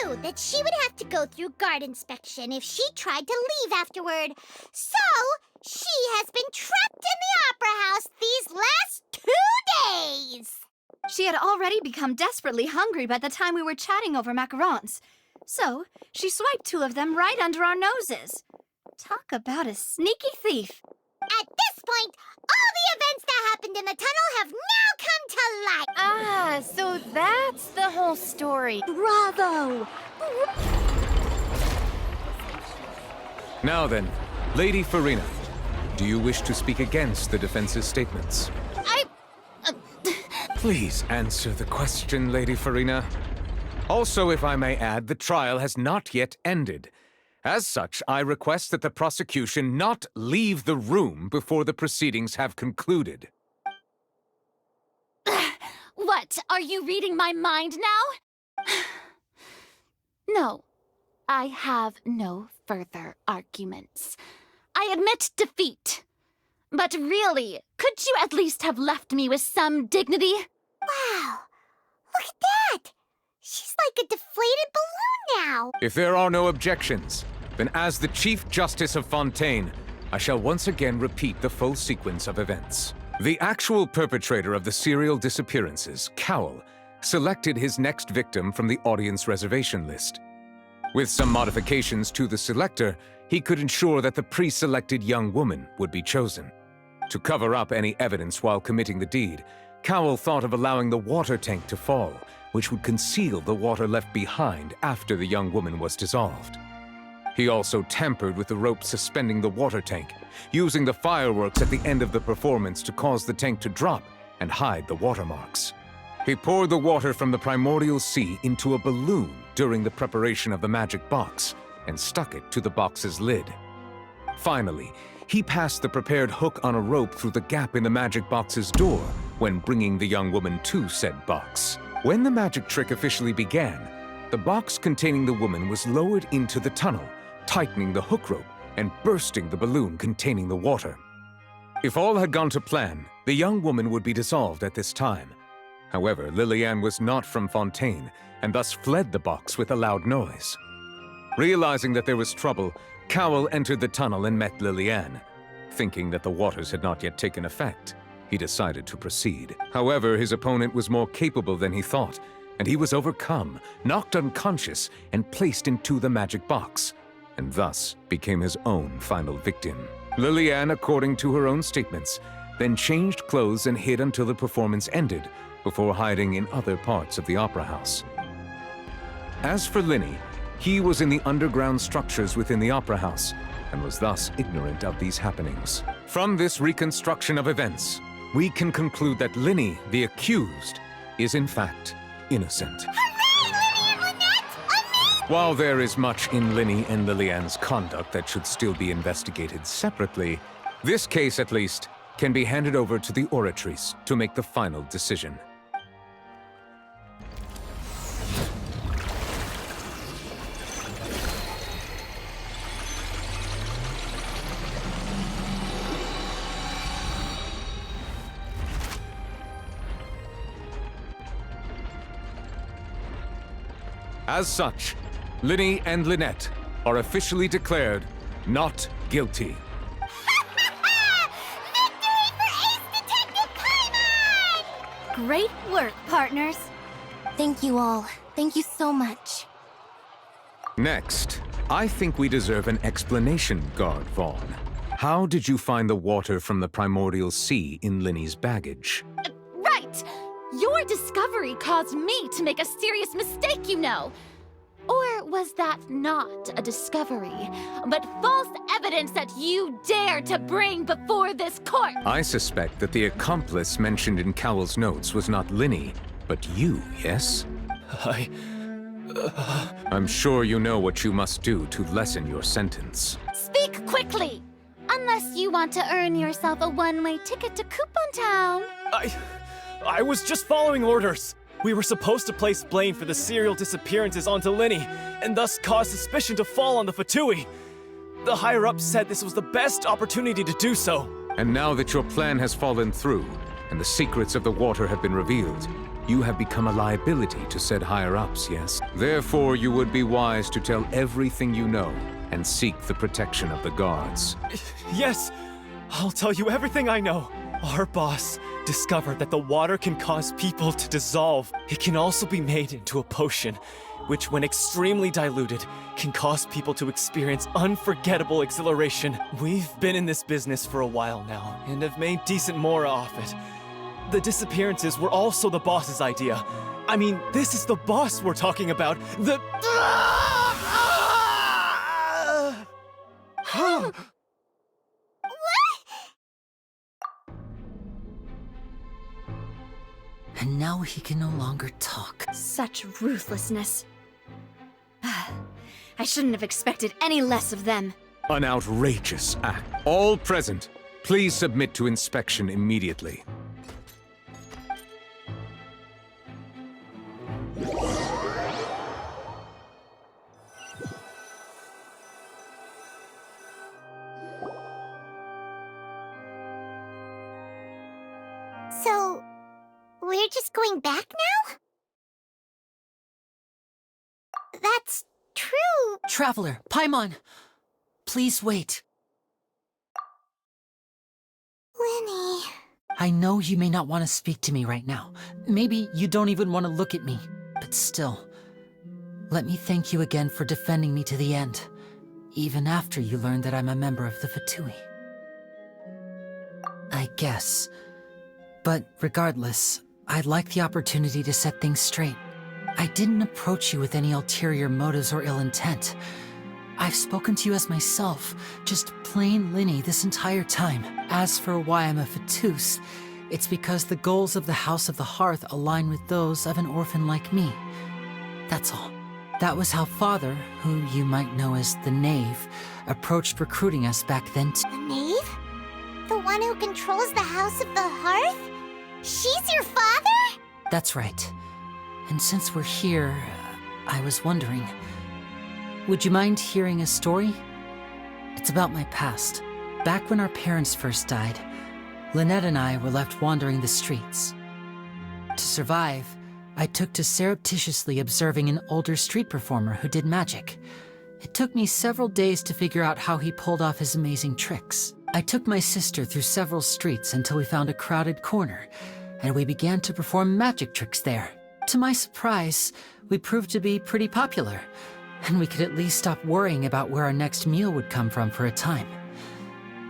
knew that she would have to go through guard inspection if she tried to leave afterward. So, she has been trapped in the Opera House these last 2 days. She had already become desperately hungry by the time we were chatting over macarons. So, she swiped 2 of them right under our noses. Talk about a sneaky thief. At this point, all the events that happened in the tunnel have now come to light. Ah, so that's the whole story. Bravo! Now then, Lady Farina, do you wish to speak against the defense's statements? Please answer the question, Lady Farina. Also, if I may add, the trial has not yet ended. As such, I request that the prosecution not leave the room before the proceedings have concluded. What, are you reading my mind now? No, I have no further arguments. I admit defeat. But really, could you at least have left me with some dignity? Wow, look at that. She's like a deflated balloon now. If there are no objections, then as the Chief Justice of Fontaine, I shall once again repeat the full sequence of events. The actual perpetrator of the serial disappearances, Cowell, selected his next victim from the audience reservation list. With some modifications to the selector, he could ensure that the pre-selected young woman would be chosen. To cover up any evidence while committing the deed, Cowell thought of allowing the water tank to fall, which would conceal the water left behind after the young woman was dissolved. He also tampered with the rope suspending the water tank, using the fireworks at the end of the performance to cause the tank to drop and hide the watermarks. He poured the water from the primordial sea into a balloon during the preparation of the magic box and stuck it to the box's lid. Finally, he passed the prepared hook on a rope through the gap in the magic box's door when bringing the young woman to said box. When the magic trick officially began, the box containing the woman was lowered into the tunnel, tightening the hook rope and bursting the balloon containing the water. If all had gone to plan, the young woman would be dissolved at this time. However, Liliane was not from Fontaine and thus fled the box with a loud noise. Realizing that there was trouble, Cowell entered the tunnel and met Liliane. Thinking that the waters had not yet taken effect, he decided to proceed. However, his opponent was more capable than he thought, and he was overcome, knocked unconscious, and placed into the magic box, and thus became his own final victim. Liliane, according to her own statements, then changed clothes and hid until the performance ended, before hiding in other parts of the opera house. As for Linny, he was in the underground structures within the opera house, and was thus ignorant of these happenings. From this reconstruction of events, we can conclude that Linny, the accused, is in fact innocent. Hooray, Linny and Lynette! Amazing! While there is much in Linny and Liliane's conduct that should still be investigated separately, this case, at least, can be handed over to the Oratrice to make the final decision. As such, Linny and Lynette are officially declared not guilty. Victory for Ace Detective Paimon! Great work, partners. Thank you all. Thank you so much. Next, I think we deserve an explanation, Guard Vaughn. How did you find the water from the primordial sea in Linny's baggage? Right! Your discovery caused me to make a serious mistake, you know. Or was that not a discovery, but false evidence that you dared to bring before this court? I suspect that the accomplice mentioned in Cowell's notes was not Linny, but you, yes? I'm sure you know what you must do to lessen your sentence. Speak quickly! Unless you want to earn yourself a one-way ticket to Coupon Town. I was just following orders. We were supposed to place blame for the serial disappearances onto Linny, and thus cause suspicion to fall on the Fatui. The higher-ups said this was the best opportunity to do so. And now that your plan has fallen through, and the secrets of the water have been revealed, You have become a liability to said higher-ups, yes? Therefore, you would be wise to tell everything you know and seek the protection of the guards. Yes, I'll tell you everything I know. Our boss discovered that the water can cause people to dissolve. It can also be made into a potion, which when extremely diluted, can cause people to experience unforgettable exhilaration. We've been in this business for a while now, and have made decent more off it. The disappearances were also the boss's idea. I mean, this is the boss we're talking about. The... And now he can no longer talk. Such ruthlessness. I shouldn't have expected any less of them. An outrageous act. All present, please submit to inspection immediately. So, we're just going back now? That's true. Traveler, Paimon! Please wait. Lenny. I know you may not want to speak to me right now. Maybe you don't even want to look at me. But still, let me thank you again for defending me to the end, even after you learned that I'm a member of the Fatui. I guess. But regardless, I'd like the opportunity to set things straight. I didn't approach you with any ulterior motives or ill intent. I've spoken to you as myself, just plain Linny this entire time. As for why I'm a Fatus, it's because the goals of the House of the Hearth align with those of an orphan like me. That's all. That was how Father, who you might know as the Knave, approached recruiting us back then too. The Knave? The one who controls the House of the Hearth? She's your father? That's right. And since we're here, I was wondering, would you mind hearing a story? It's about my past. Back when our parents first died, Lynette and I were left wandering the streets. To survive, I took to surreptitiously observing an older street performer who did magic. It took me several days to figure out how he pulled off his amazing tricks. I took my sister through several streets until we found a crowded corner, and we began to perform magic tricks there. To my surprise, we proved to be pretty popular, and we could at least stop worrying about where our next meal would come from for a time.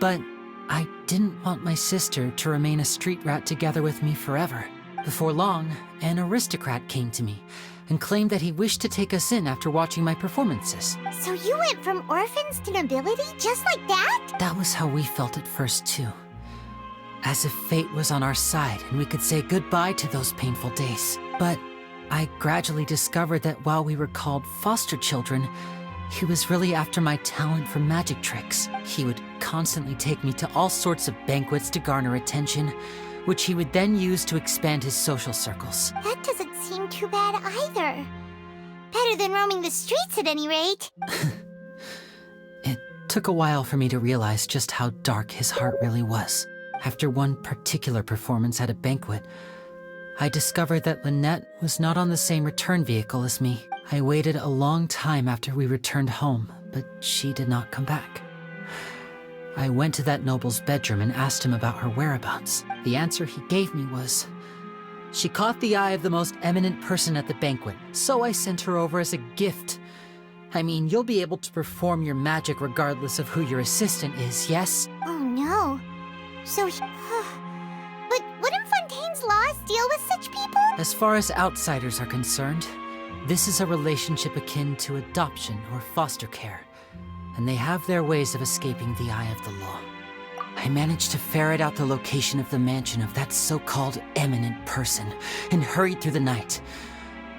But I didn't want my sister to remain a street rat together with me forever. Before long, an aristocrat came to me and claimed that he wished to take us in after watching my performances. So you went from orphans to nobility just like that? That was how we felt at first, too. As if fate was on our side and we could say goodbye to those painful days. But I gradually discovered that while we were called foster children, he was really after my talent for magic tricks. He would constantly take me to all sorts of banquets to garner attention, which he would then use to expand his social circles. That doesn't seem too bad either. Better than roaming the streets at any rate. It took a while for me to realize just how dark his heart really was. After one particular performance at a banquet, I discovered that Lynette was not on the same return vehicle as me. I waited a long time after we returned home, but she did not come back. I went to that noble's bedroom and asked him about her whereabouts. The answer he gave me was, she caught the eye of the most eminent person at the banquet, so I sent her over as a gift. I mean, you'll be able to perform your magic regardless of who your assistant is, yes? Oh no. So but wouldn't Fontaine's laws deal with such people? As far as outsiders are concerned, this is a relationship akin to adoption or foster care, and they have their ways of escaping the eye of the law. I managed to ferret out the location of the mansion of that so-called eminent person and hurried through the night.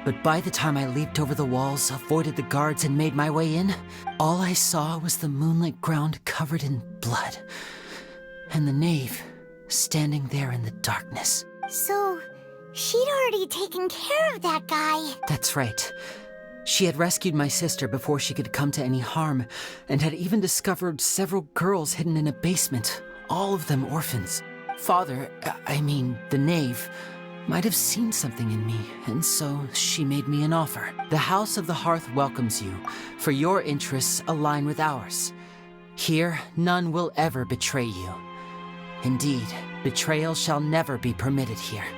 But by the time I leaped over the walls, avoided the guards, and made my way in, all I saw was the moonlit ground covered in blood, and the knave standing there in the darkness. So, she'd already taken care of that guy. That's right. She had rescued my sister before she could come to any harm, and had even discovered several girls hidden in a basement, all of them orphans. Father, I mean, the knave, might have seen something in me, and so she made me an offer. The House of the Hearth welcomes you, for your interests align with ours. Here, none will ever betray you. Indeed, betrayal shall never be permitted here.